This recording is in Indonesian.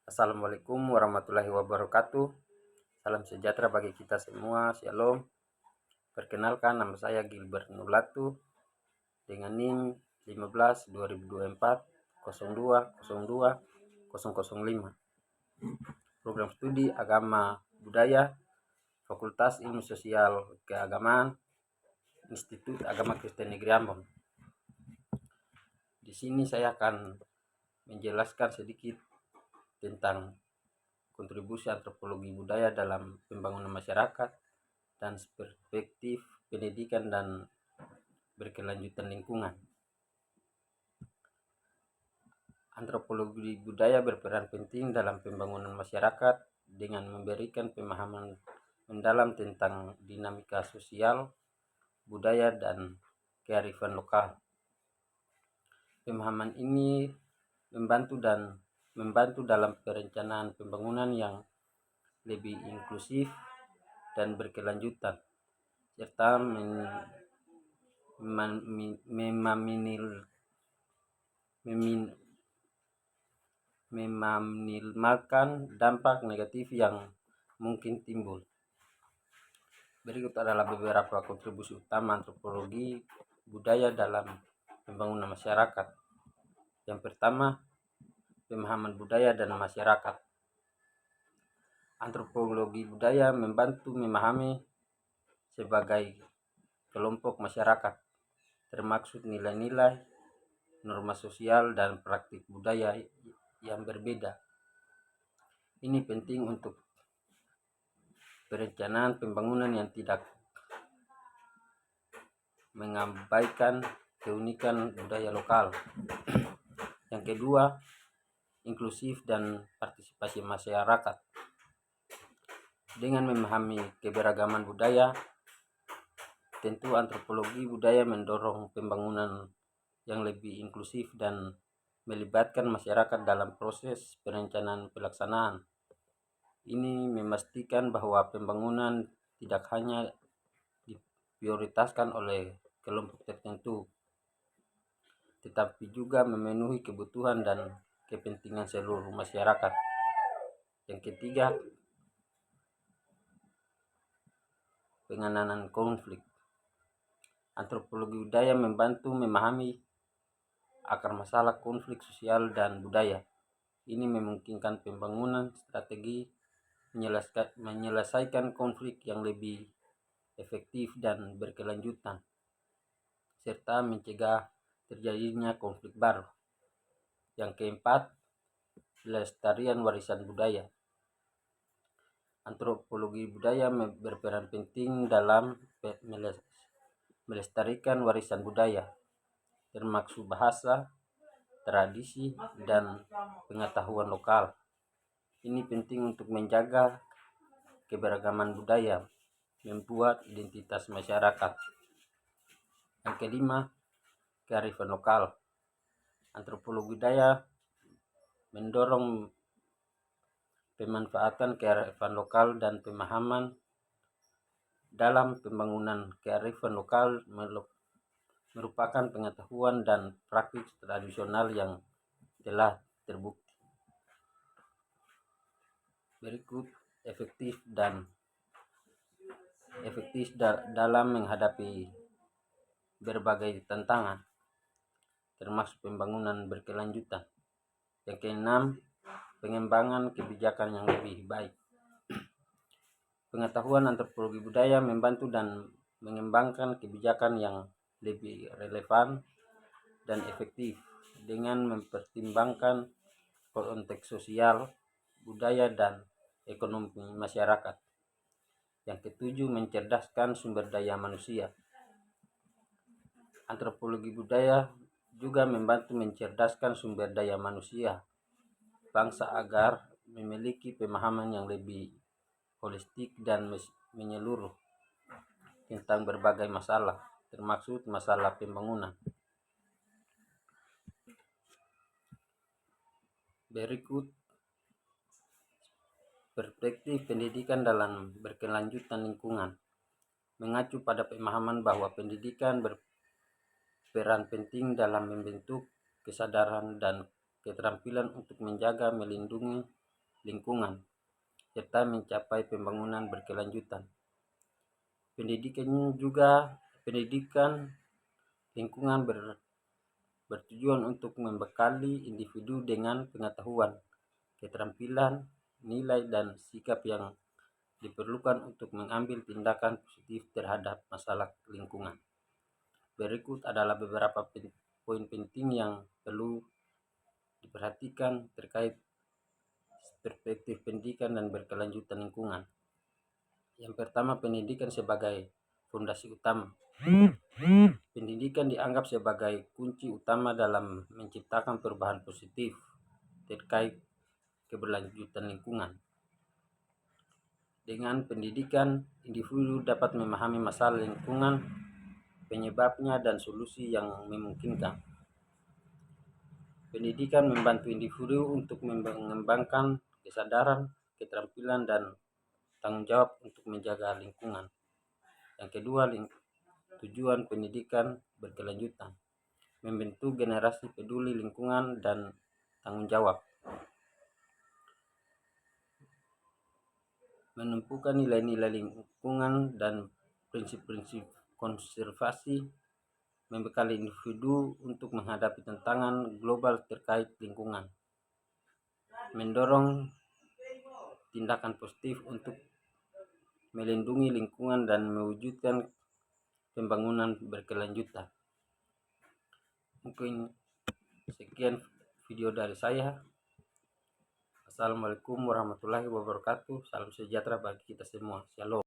Assalamualaikum warahmatullahi wabarakatuh. Salam sejahtera bagi kita semua. Shalom. Perkenalkan, nama saya Gilbert Nurlatu dengan NIM 15 2024 02 02 005. Program studi Agama Budaya, Fakultas Ilmu Sosial Keagamaan, Institut Agama Kristen Negeri Ambon. Di sini saya akan menjelaskan sedikit tentang kontribusi antropologi budaya dalam pembangunan masyarakat dan perspektif pendidikan dan berkelanjutan lingkungan. Antropologi budaya berperan penting dalam pembangunan masyarakat dengan memberikan pemahaman mendalam tentang dinamika sosial, budaya, dan kearifan lokal. Pemahaman ini membantu dalam perencanaan pembangunan yang lebih inklusif dan berkelanjutan, serta meminimalkan dampak negatif yang mungkin timbul. Berikut adalah beberapa kontribusi utama antropologi budaya dalam pembangunan masyarakat. Yang pertama, pemahaman budaya dan masyarakat. Antropologi budaya membantu memahami sebagai kelompok masyarakat, termaksud nilai-nilai, norma sosial, dan praktik budaya yang berbeda. Ini penting untuk perencanaan pembangunan yang tidak mengabaikan keunikan budaya lokal. Yang kedua, inklusif dan partisipasi masyarakat. Dengan memahami keberagaman budaya, tentu antropologi budaya mendorong pembangunan yang lebih inklusif dan melibatkan masyarakat dalam proses perencanaan pelaksanaan. Ini memastikan bahwa pembangunan tidak hanya diprioritaskan oleh kelompok tertentu, tetapi juga memenuhi kebutuhan dan kepentingan seluruh masyarakat. Yang ketiga, penanganan konflik. Antropologi budaya membantu memahami akar masalah konflik sosial dan budaya. Ini memungkinkan pembangunan strategi menyelesaikan konflik yang lebih efektif dan berkelanjutan, serta mencegah terjadinya konflik baru. Yang keempat, pelestarian warisan budaya. Antropologi budaya berperan penting dalam melestarikan warisan budaya, termasuk bahasa, tradisi, dan pengetahuan lokal. Ini penting untuk menjaga keberagaman budaya, membuat identitas masyarakat. Yang kelima, kearifan lokal. Antropologi budaya mendorong pemanfaatan kearifan lokal dan pemahaman dalam pembangunan. Kearifan lokal merupakan pengetahuan dan praktik tradisional yang telah terbukti. Berikut efektif dalam menghadapi berbagai tantangan, termasuk pembangunan berkelanjutan. Yang keenam, pengembangan kebijakan yang lebih baik. Pengetahuan antropologi budaya membantu dan mengembangkan kebijakan yang lebih relevan dan efektif dengan mempertimbangkan konteks sosial, budaya, dan ekonomi masyarakat. Yang ketujuh, mencerdaskan sumber daya manusia. Antropologi budaya juga membantu mencerdaskan sumber daya manusia bangsa agar memiliki pemahaman yang lebih holistik dan menyeluruh tentang berbagai masalah, termasuk masalah pembangunan. Berikut perspektif pendidikan dalam berkelanjutan lingkungan. Mengacu pada pemahaman bahwa pendidikan berperan penting dalam membentuk kesadaran dan keterampilan untuk menjaga, melindungi, lingkungan, serta mencapai pembangunan berkelanjutan. Pendidikan lingkungan bertujuan untuk membekali individu dengan pengetahuan, keterampilan, nilai, dan sikap yang diperlukan untuk mengambil tindakan positif terhadap masalah lingkungan. Berikut adalah beberapa poin penting yang perlu diperhatikan terkait perspektif pendidikan dan berkelanjutan lingkungan. Yang pertama, pendidikan sebagai fondasi utama. Pendidikan dianggap sebagai kunci utama dalam menciptakan perubahan positif terkait keberlanjutan lingkungan. Dengan pendidikan, individu dapat memahami masalah lingkungan, penyebabnya, dan solusi yang memungkinkan. Pendidikan membantu individu untuk mengembangkan kesadaran, keterampilan, dan tanggung jawab untuk menjaga lingkungan. Yang kedua, tujuan pendidikan berkelanjutan, membentuk generasi peduli lingkungan dan tanggung jawab, menumpukan nilai-nilai lingkungan dan prinsip-prinsip konservasi, membekali individu untuk menghadapi tantangan global terkait lingkungan, mendorong tindakan positif untuk melindungi lingkungan dan mewujudkan pembangunan berkelanjutan. Mungkin sekian video dari saya. Assalamualaikum warahmatullahi wabarakatuh. Salam sejahtera bagi kita semua. Shalom.